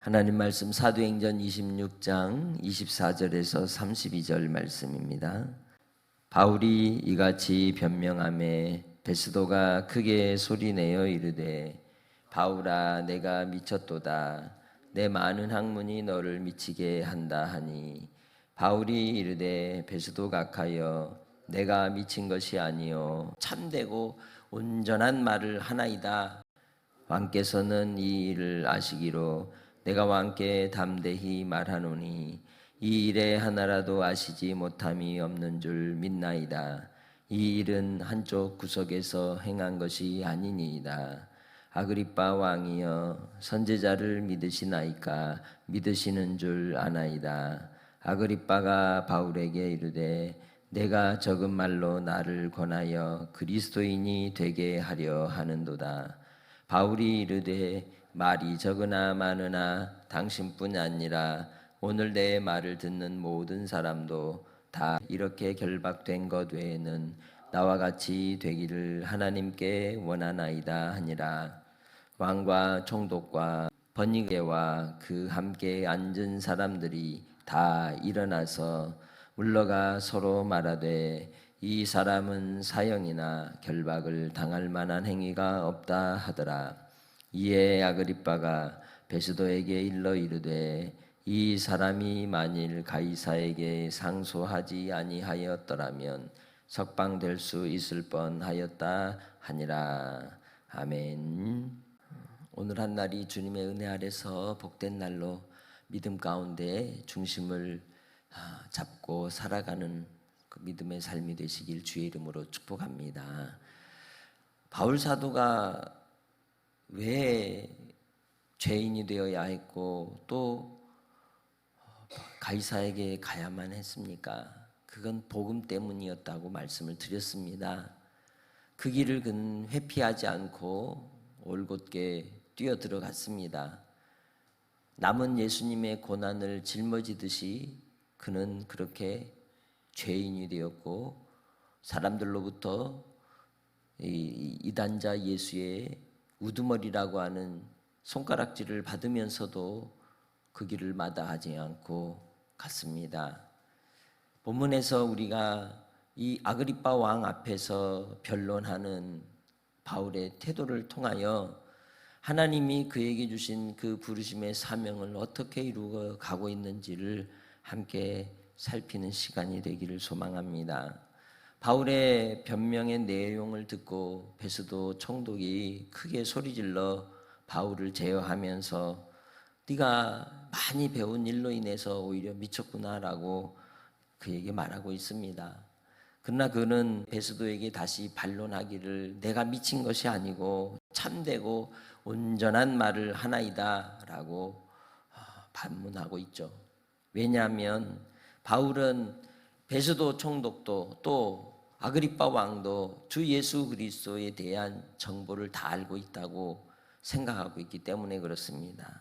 하나님 말씀 사도행전 26장 24절에서 32절 말씀입니다. 바울이 이같이 변명하매 베스도가 크게 소리내어 이르되 바울아 내가 미쳤도다. 내 많은 학문이 너를 미치게 한다 하니 바울이 이르되 베스도 각하여 내가 미친 것이 아니요 참되고 온전한 말을 하나이다. 왕께서는 이 일을 아시기로 내가 왕께 담대히 말하노니 이 일에 하나라도 아시지 못함이 없는 줄 믿나이다. 이 일은 한쪽 구석에서 행한 것이 아니니이다. 아그리빠 왕이여 선지자를 믿으시나이까? 믿으시는 줄 아나이다. 아그리빠가 바울에게 이르되 내가 적은 말로 나를 권하여 그리스도인이 되게 하려 하는도다. 바울이 이르되 말이 적으나 많으나 당신뿐 아니라 오늘 내 말을 듣는 모든 사람도 다 이렇게 결박된 것 외에는 나와 같이 되기를 하나님께 원하나이다 하니라. 왕과 총독과 번니게와 그 함께 앉은 사람들이 다 일어나서 물러가 서로 말하되 이 사람은 사형이나 결박을 당할 만한 행위가 없다 하더라. 이에 아그리빠가 베스도에게 일러 이르되 이 사람이 만일 가이사에게 상소하지 아니하였더라면 석방될 수 있을 뻔하였다 하니라. 아멘. 오늘 한 날이 주님의 은혜 아래서 복된 날로 믿음 가운데 중심을 잡고 살아가는 그 믿음의 삶이 되시길 주의 이름으로 축복합니다. 바울 사도가 왜 죄인이 되어야 했고 또 가이사에게 가야만 했습니까? 그건 복음 때문이었다고 말씀을 드렸습니다. 그 길을 그는 회피하지 않고 올곧게 뛰어들어갔습니다. 남은 예수님의 고난을 짊어지듯이 그는 그렇게 죄인이 되었고 사람들로부터 이단자 예수의 우두머리라고 하는 손가락질을 받으면서도 그 길을 마다하지 않고 갔습니다. 본문에서 우리가 이 아그리빠 왕 앞에서 변론하는 바울의 태도를 통하여 하나님이 그에게 주신 그 부르심의 사명을 어떻게 이루어 가고 있는지를 함께 살피는 시간이 되기를 소망합니다. 바울의 변명의 내용을 듣고 베스도 총독이 크게 소리질러 바울을 제어하면서 네가 많이 배운 일로 인해서 오히려 미쳤구나라고 그에게 말하고 있습니다. 그러나 그는 베스도에게 다시 반론하기를 내가 미친 것이 아니고 참되고 온전한 말을 하나이다 라고 반문하고 있죠. 왜냐하면 바울은 베스도 총독도 또 아그리빠 왕도 주 예수 그리스도에 대한 정보를 다 알고 있다고 생각하고 있기 때문에 그렇습니다.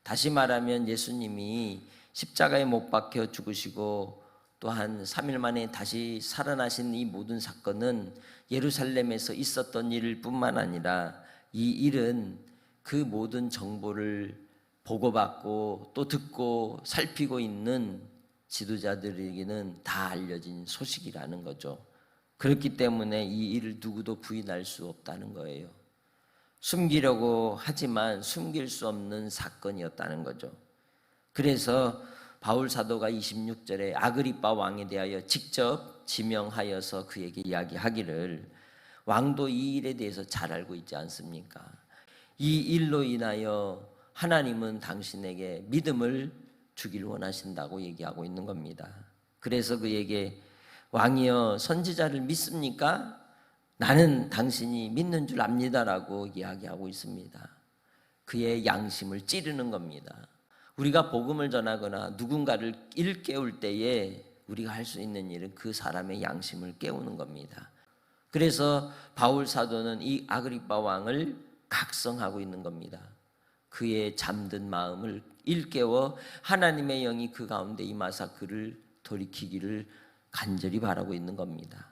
다시 말하면 예수님이 십자가에 못 박혀 죽으시고 또한 3일 만에 다시 살아나신 이 모든 사건은 예루살렘에서 있었던 일 뿐만 아니라 이 일은 그 모든 정보를 보고받고 또 듣고 살피고 있는 지도자들에게는 다 알려진 소식이라는 거죠. 그렇기 때문에 이 일을 누구도 부인할 수 없다는 거예요. 숨기려고 하지만 숨길 수 없는 사건이었다는 거죠. 그래서 바울 사도가 26절에 아그리빠 왕에 대하여 직접 지명하여서 그에게 이야기하기를 왕도 이 일에 대해서 잘 알고 있지 않습니까? 이 일로 인하여 하나님은 당신에게 믿음을 주길 원하신다고 얘기하고 있는 겁니다. 그래서 그에게 왕이여 선지자를 믿습니까? 나는 당신이 믿는 줄 압니다라고 이야기하고 있습니다. 그의 양심을 찌르는 겁니다. 우리가 복음을 전하거나 누군가를 일깨울 때에 우리가 할 수 있는 일은 그 사람의 양심을 깨우는 겁니다. 그래서 바울 사도는 이 아그리빠 왕을 각성하고 있는 겁니다. 그의 잠든 마음을 일깨워 하나님의 영이 그 가운데 임하사 그를 돌이키기를 간절히 바라고 있는 겁니다.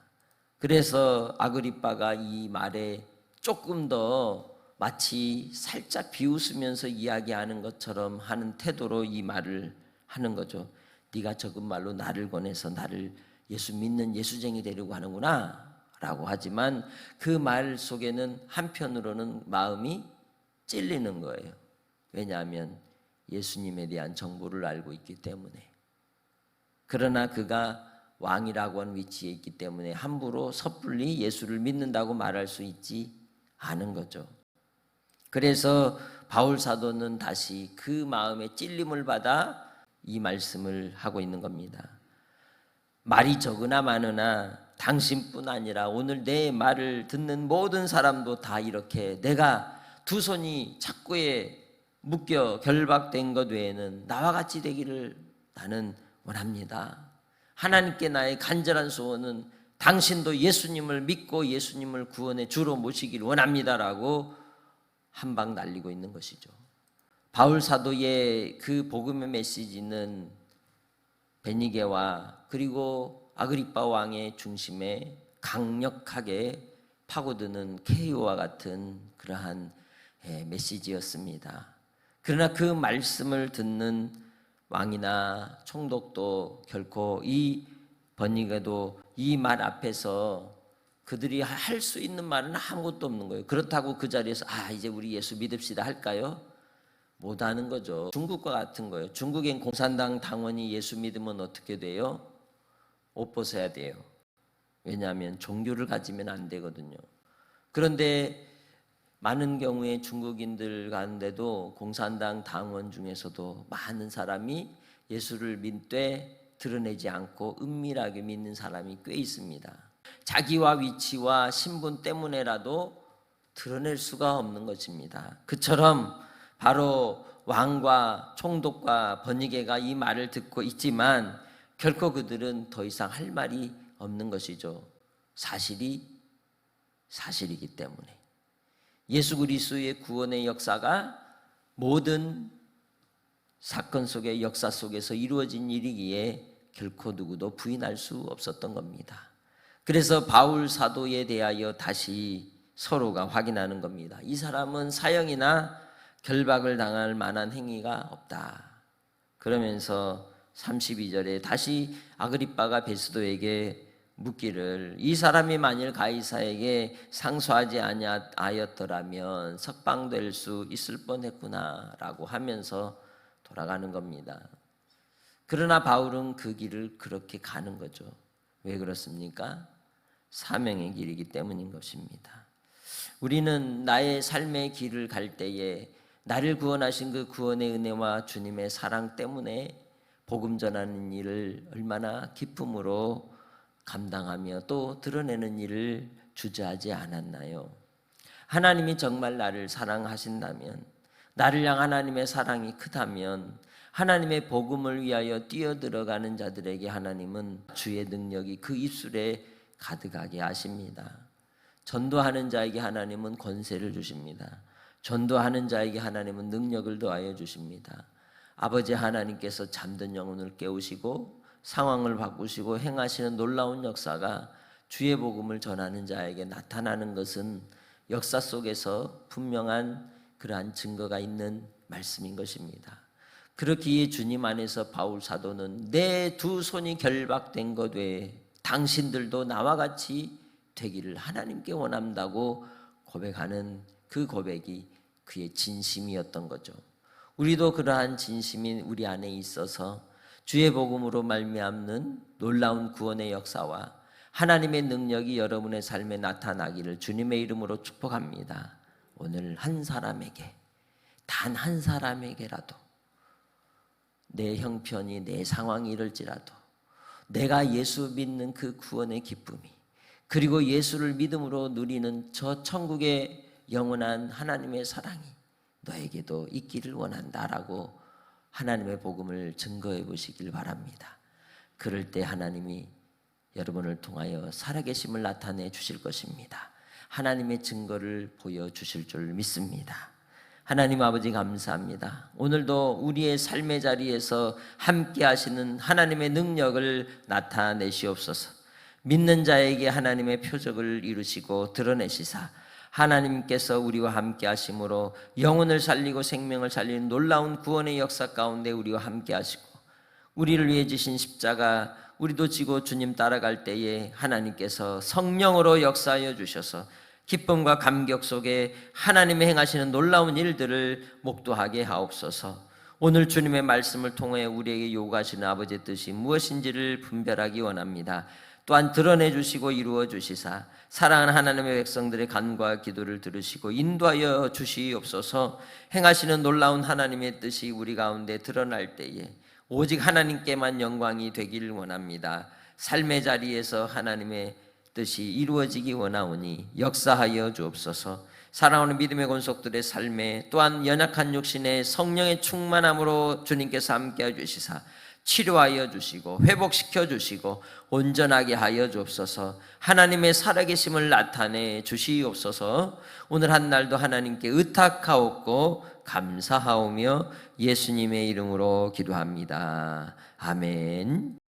그래서 아그리빠가 이 말에 조금 더 마치 살짝 비웃으면서 이야기하는 것처럼 하는 태도로 이 말을 하는 거죠. 네가 적은 말로 나를 권해서 나를 예수 믿는 예수쟁이 되려고 하는구나 라고 하지만 그 말 속에는 한편으로는 마음이 찔리는 거예요. 왜냐하면 예수님에 대한 정보를 알고 있기 때문에. 그러나 그가 왕이라고 하는 위치에 있기 때문에 함부로 섣불리 예수를 믿는다고 말할 수 있지 않은 거죠. 그래서 바울 사도는 다시 그 마음의 찔림을 받아 이 말씀을 하고 있는 겁니다. 말이 적으나 많으나 당신뿐 아니라 오늘 내 말을 듣는 모든 사람도 다 이렇게 내가 두 손이 착고에 묶여 결박된 것 외에는 나와 같이 되기를 나는 원합니다. 하나님께 나의 간절한 소원은 당신도 예수님을 믿고 예수님을 구원의 주로 모시기를 원합니다라고 한방 날리고 있는 것이죠. 바울 사도의 그 복음의 메시지는 베니게와 그리고 아그리빠 왕의 중심에 강력하게 파고드는 KO와 같은 그러한 메시지였습니다. 그러나 그 말씀을 듣는 왕이나 총독도 결코 이 베니게도 이 말 앞에서 그들이 할 수 있는 말은 아무것도 없는 거예요. 그렇다고 그 자리에서 이제 우리 예수 믿읍시다 할까요? 못하는 거죠. 중국과 같은 거예요. 중국엔 공산당 당원이 예수 믿으면 어떻게 돼요? 옷 벗어야 돼요. 왜냐하면 종교를 가지면 안 되거든요. 그런데 많은 경우에 중국인들 가운데도 공산당 당원 중에서도 많은 사람이 예수를 믿되 드러내지 않고 은밀하게 믿는 사람이 꽤 있습니다. 자기와 위치와 신분 때문에라도 드러낼 수가 없는 것입니다. 그처럼 바로 왕과 총독과 버니게가 이 말을 듣고 있지만 결코 그들은 더 이상 할 말이 없는 것이죠. 사실이 사실이기 때문에. 예수 그리스도의 구원의 역사가 모든 사건 속의 역사 속에서 이루어진 일이기에 결코 누구도 부인할 수 없었던 겁니다. 그래서 바울 사도에 대하여 다시 서로가 확인하는 겁니다. 이 사람은 사형이나 결박을 당할 만한 행위가 없다. 그러면서 32절에 다시 아그리빠가 베스도에게 묻기를 이 사람이 만일 가이사에게 상소하지 아니하였더라면 석방될 수 있을 뻔했구나 라고 하면서 돌아가는 겁니다. 그러나 바울은 그 길을 그렇게 가는 거죠. 왜 그렇습니까? 사명의 길이기 때문인 것입니다. 우리는 나의 삶의 길을 갈 때에 나를 구원하신 그 구원의 은혜와 주님의 사랑 때문에 복음 전하는 일을 얼마나 기쁨으로 감당하며 또 드러내는 일을 주저하지 않았나요? 하나님이 정말 나를 사랑하신다면, 나를 향한 하나님의 사랑이 크다면 하나님의 복음을 위하여 뛰어들어가는 자들에게 하나님은 주의 능력이 그 입술에 가득하게 하십니다. 전도하는 자에게 하나님은 권세를 주십니다. 전도하는 자에게 하나님은 능력을 더하여 주십니다. 아버지 하나님께서 잠든 영혼을 깨우시고 상황을 바꾸시고 행하시는 놀라운 역사가 주의 복음을 전하는 자에게 나타나는 것은 역사 속에서 분명한 그러한 증거가 있는 말씀인 것입니다. 그렇기에 주님 안에서 바울 사도는 내 두 손이 결박된 것 외에 당신들도 나와 같이 되기를 하나님께 원한다고 고백하는 그 고백이 그의 진심이었던 거죠. 우리도 그러한 진심이 우리 안에 있어서 주의 복음으로 말미암는 놀라운 구원의 역사와 하나님의 능력이 여러분의 삶에 나타나기를 주님의 이름으로 축복합니다. 오늘 한 사람에게, 단 한 사람에게라도 내 형편이, 내 상황이 이럴지라도 내가 예수 믿는 그 구원의 기쁨이, 그리고 예수를 믿음으로 누리는 저 천국의 영원한 하나님의 사랑이 너에게도 있기를 원한다라고 하나님의 복음을 증거해 보시길 바랍니다. 그럴 때 하나님이 여러분을 통하여 살아계심을 나타내 주실 것입니다. 하나님의 증거를 보여주실 줄 믿습니다. 하나님 아버지 감사합니다. 오늘도 우리의 삶의 자리에서 함께 하시는 하나님의 능력을 나타내시옵소서. 믿는 자에게 하나님의 표적을 이루시고 드러내시사 하나님께서 우리와 함께 하심으로 영혼을 살리고 생명을 살리는 놀라운 구원의 역사 가운데 우리와 함께 하시고, 우리를 위해 지신 십자가 우리도 지고 주님 따라갈 때에 하나님께서 성령으로 역사하여 주셔서 기쁨과 감격 속에 하나님의 행하시는 놀라운 일들을 목도하게 하옵소서. 오늘 주님의 말씀을 통해 우리에게 요구하시는 아버지의 뜻이 무엇인지를 분별하기 원합니다. 또한 드러내 주시고 이루어 주시사 사랑하는 하나님의 백성들의 간과 기도를 들으시고 인도하여 주시옵소서. 행하시는 놀라운 하나님의 뜻이 우리 가운데 드러날 때에 오직 하나님께만 영광이 되기를 원합니다. 삶의 자리에서 하나님의 뜻이 이루어지기 원하오니 역사하여 주옵소서. 사랑하는 믿음의 권속들의 삶에 또한 연약한 육신의 성령의 충만함으로 주님께서 함께해 주시사 치료하여 주시고 회복시켜 주시고 온전하게 하여 주옵소서. 하나님의 살아계심을 나타내 주시옵소서. 오늘 한 날도 하나님께 의탁하옵고 감사하오며 예수님의 이름으로 기도합니다. 아멘.